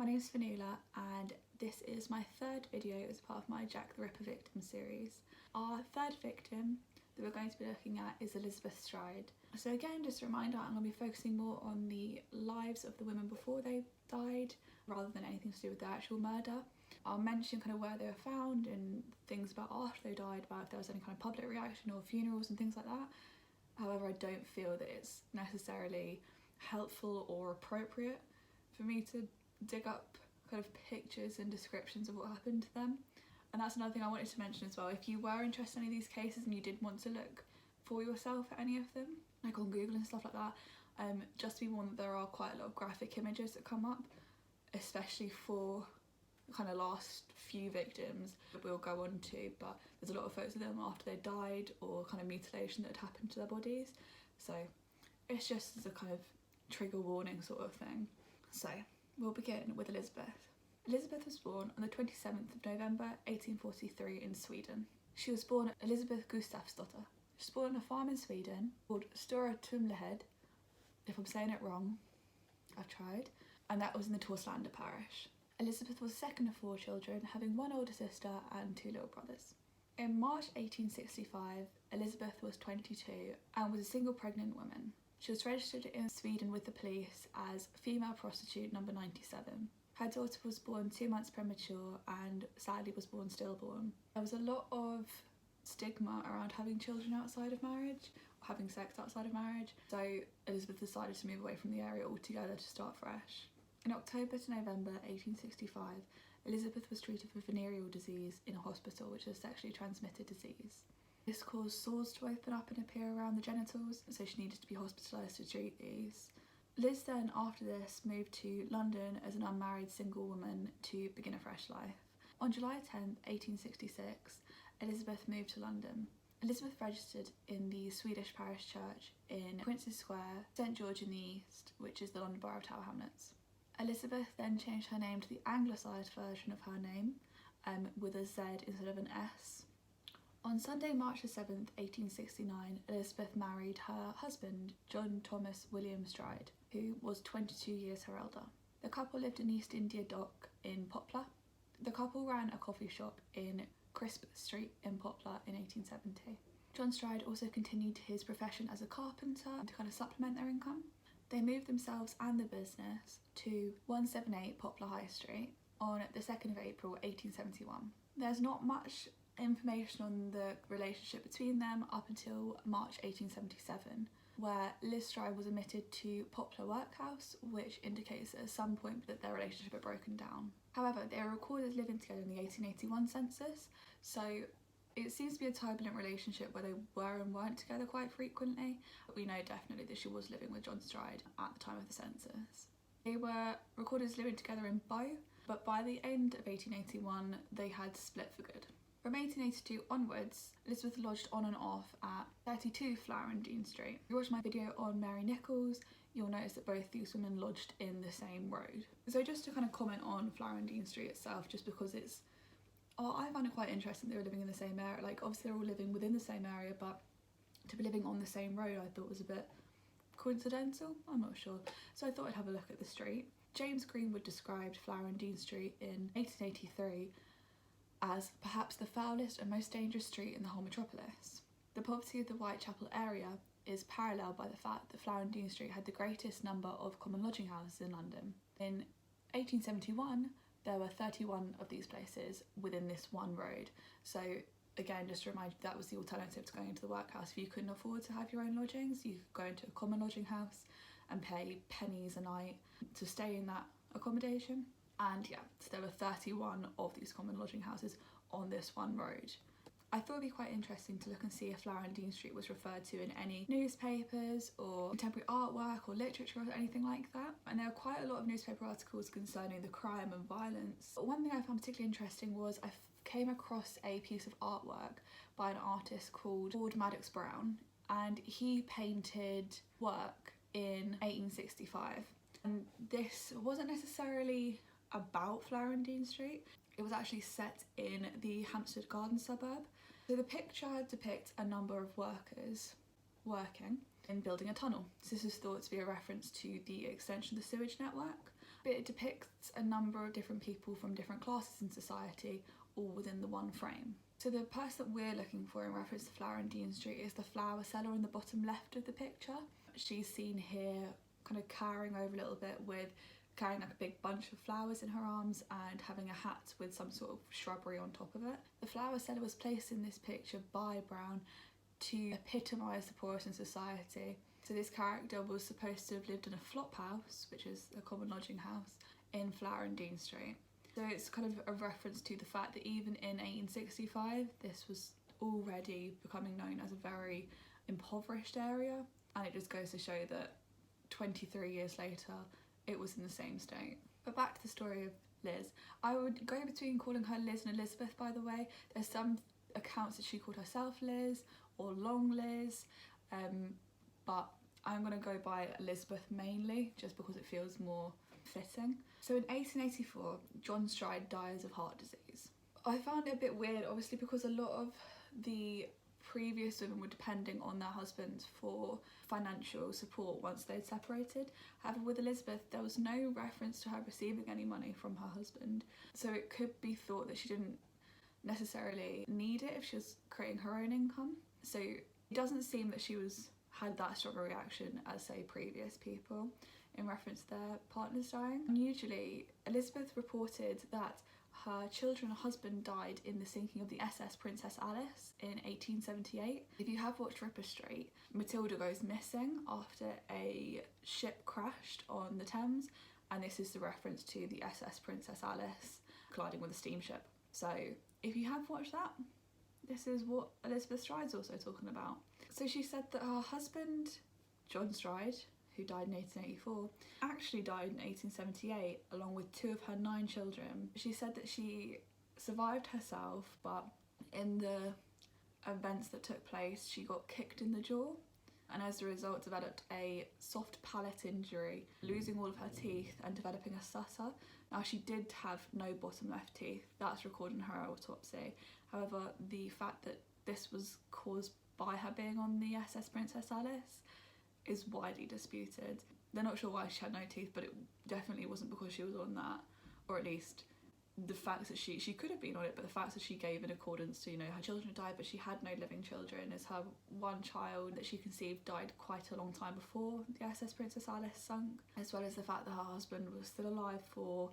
My name is Fionnuala and this is my third video as part of my Jack the Ripper victim series. Our third victim that we're going to be looking at is Elizabeth Stride. So again, just a reminder, I'm going to be focusing more on the lives of the women before they died rather than anything to do with the actual murder. I'll mention kind of where they were found and things about after they died, about if there was any kind of public reaction or funerals and things like that. However, I don't feel that it's necessarily helpful or appropriate for me to dig up kind of pictures and descriptions of what happened to them. And that's another thing I wanted to mention as well. If you were interested in any of these cases and you did want to look for yourself at any of them, like on Google and stuff like that, just be warned that there are quite a lot of graphic images that come up, especially for the kind of last few victims that we'll go on to, but there's a lot of photos of them after they died or kind of mutilation that had happened to their bodies. So it's just as a kind of trigger warning sort of thing. So we'll begin with Elizabeth. Elizabeth was born on the 27th of November 1843 in Sweden. She was born Elizabeth Gustafsdotter. She was born on a farm in Sweden called Stora Tumlehed. If I'm saying it wrong, I've tried. And that was in the Torslanda parish. Elizabeth was the second of 4 children, having one older sister and 2 little brothers. In March 1865, Elizabeth was 22 and was a single pregnant woman. She was registered in Sweden with the police as female prostitute number 97. Her daughter was born 2 months premature and sadly was born stillborn. There was a lot of stigma around having children outside of marriage, or having sex outside of marriage, so Elizabeth decided to move away from the area altogether to start fresh. In October to November 1865, Elizabeth was treated for venereal disease in a hospital, which is a sexually transmitted disease. This caused sores to open up and appear around the genitals, so she needed to be hospitalised to treat these. Liz then, after this, moved to London as an unmarried single woman to begin a fresh life. On July 10th, 1866, Elizabeth moved to London. Elizabeth registered in the Swedish parish church in Prince's Square, St George in the East, which is the London Borough of Tower Hamlets. Elizabeth then changed her name to the anglicised version of her name, with a Z instead of an S. On Sunday, March 7th, 1869, Elizabeth married her husband, John Thomas William Stride, who was 22 years her elder. The couple lived in East India Dock in Poplar. The couple ran a coffee shop in Crisp Street in Poplar in 1870. John Stride also continued his profession as a carpenter to kind of supplement their income. They moved themselves and the business to 178 Poplar High Street on the 2nd of April 1871. There's not much information on the relationship between them up until March 1877, where Liz Stride was admitted to Poplar Workhouse, which indicates at some point that their relationship had broken down. However, they were recorded living together in the 1881 census, so it seems to be a turbulent relationship where they were and weren't together quite frequently, but we know definitely that she was living with John Stride at the time of the census. They were recorded as living together in Bow, but by the end of 1881 they had split for good. From 1882 onwards, Elizabeth lodged on and off at 32 Flower and Dean Street. If you watch my video on Mary Nichols, you'll notice that both these women lodged in the same road. So just to kind of comment on Flower and Dean Street itself, just because I find it quite interesting they were living in the same area. Like, obviously they're all living within the same area, but to be living on the same road I thought was a bit coincidental, I'm not sure. So I thought I'd have a look at the street. James Greenwood described Flower and Dean Street in 1883 as perhaps the foulest and most dangerous street in the whole metropolis. The poverty of the Whitechapel area is paralleled by the fact that Flower and Dean Street had the greatest number of common lodging houses in London. In 1871, there were 31 of these places within this one road. So again, just to remind you, that was the alternative to going into the workhouse. If you couldn't afford to have your own lodgings, you could go into a common lodging house and pay pennies a night to stay in that accommodation. And yeah, so there were 31 of these common lodging houses on this one road. I thought it'd be quite interesting to look and see if Flower and Dean Street was referred to in any newspapers or contemporary artwork or literature or anything like that. And there are quite a lot of newspaper articles concerning the crime and violence. But one thing I found particularly interesting was I came across a piece of artwork by an artist called Maddox Brown, and he painted work in 1865. And this wasn't necessarily about Flower and Dean Street. It was actually set in the Hampstead Garden suburb. So the picture depicts a number of workers working in building a tunnel. So this is thought to be a reference to the extension of the sewage network. but it depicts a number of different people from different classes in society, all within the one frame. So the person that we're looking for in reference to Flower and Dean Street is the flower seller in the bottom left of the picture. She's seen here kind of cowering over a little bit, with carrying like a big bunch of flowers in her arms and having a hat with some sort of shrubbery on top of it. The flower seller was placed in this picture by Brown to epitomise the poorest in society. So this character was supposed to have lived in a flop house, which is a common lodging house, in Flower and Dean Street. So it's kind of a reference to the fact that even in 1865, this was already becoming known as a very impoverished area, and it just goes to show that 23 years later, it was in the same state. But back to the story of Liz. I would go between calling her Liz and Elizabeth, by the way. There's some accounts that she called herself Liz or Long Liz, but I'm going to go by Elizabeth mainly, just because it feels more fitting. So in 1884, John Stride dies of heart disease. I found it a bit weird, obviously, because a lot of the previous women were depending on their husbands for financial support once they'd separated. However, with Elizabeth, there was no reference to her receiving any money from her husband, so it could be thought that she didn't necessarily need it if she was creating her own income. So it doesn't seem that she had that strong a reaction as, say, previous people in reference to their partners dying. Unusually, Elizabeth reported that her children and husband died in the sinking of the SS Princess Alice in 1878. If you have watched Ripper Street, Matilda goes missing after a ship crashed on the Thames, and this is the reference to the SS Princess Alice colliding with a steamship. So if you have watched that, this is what Elizabeth Stride's also talking about. So she said that her husband, John Stride, who died in 1884, actually died in 1878 along with 2 of her 9 children. She said that she survived herself, but in the events that took place, she got kicked in the jaw, and as a result developed a soft palate injury, losing all of her teeth and developing a stutter. Now, she did have no bottom left teeth, that's recorded in her autopsy. However, the fact that this was caused by her being on the SS Princess Alice is widely disputed. They're not sure why she had no teeth, but it definitely wasn't because she was on that, or at least the fact that she could have been on it, but the fact that she gave in accordance to, her children had died but she had no living children, as her one child that she conceived died quite a long time before the SS Princess Alice sunk, as well as the fact that her husband was still alive for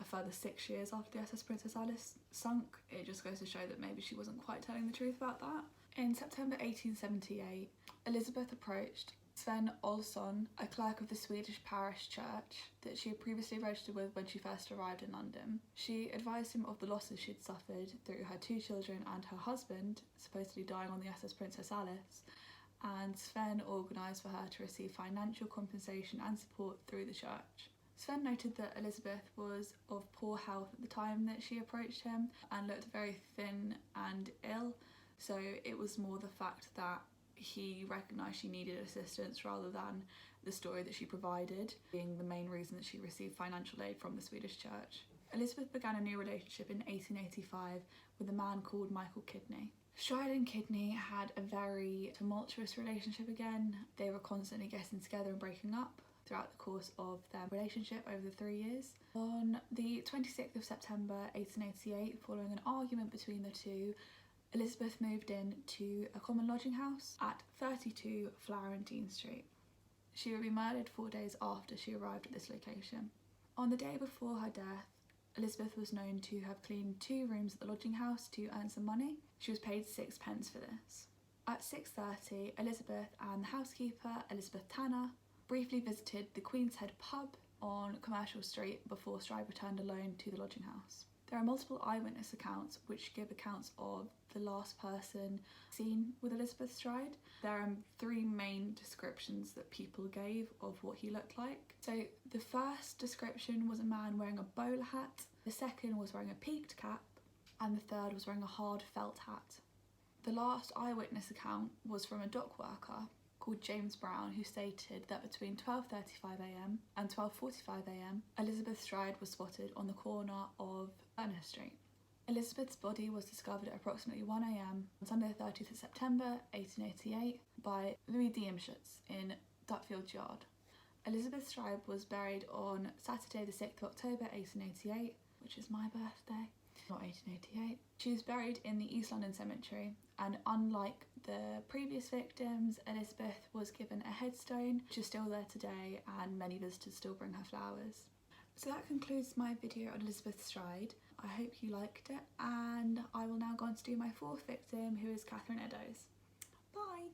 a further 6 years after the SS Princess Alice sunk. It just goes to show that maybe she wasn't quite telling the truth about that. In September 1878, Elizabeth approached Sven Olsson, a clerk of the Swedish parish church that she had previously registered with when she first arrived in London. She advised him of the losses she'd suffered through her 2 children and her husband, supposedly dying on the SS Princess Alice, and Sven organised for her to receive financial compensation and support through the church. Sven noted that Elizabeth was of poor health at the time that she approached him and looked very thin and ill, so it was more the fact that he recognised she needed assistance rather than the story that she provided being the main reason that she received financial aid from the Swedish church. Elizabeth began a new relationship in 1885 with a man called Michael Kidney. Stride and Kidney had a very tumultuous relationship again. They were constantly getting together and breaking up throughout the course of their relationship over the 3 years. On the 26th of September 1888, following an argument between the two, Elizabeth moved in to a common lodging house at 32 Flower and Dean Street. She would be murdered 4 days after she arrived at this location. On the day before her death, Elizabeth was known to have cleaned 2 rooms at the lodging house to earn some money. She was paid 6p for this. At 6:30, Elizabeth and the housekeeper, Elizabeth Tanner, briefly visited the Queen's Head pub on Commercial Street before Stride returned alone to the lodging house. There are multiple eyewitness accounts which give accounts of the last person seen with Elizabeth Stride. There are 3 main descriptions that people gave of what he looked like. So the first description was a man wearing a bowler hat, the second was wearing a peaked cap, and the third was wearing a hard felt hat. The last eyewitness account was from a dock worker called James Brown, who stated that between 12:35am and 12:45am, Elizabeth Stride was spotted on the corner of Ernest Street. Elizabeth's body was discovered at approximately 1am on Sunday the 30th of September 1888 by Louis Diemschutz in Dutfield Yard. Elizabeth Stride was buried on Saturday the 6th of October 1888, which is my birthday, not 1888. She was buried in the East London Cemetery, and unlike the previous victims, Elizabeth was given a headstone which is still there today, and many visitors still bring her flowers. So that concludes my video on Elizabeth Stride. I hope you liked it, and I will now go on to do my fourth victim, who is Catherine Eddowes. Bye!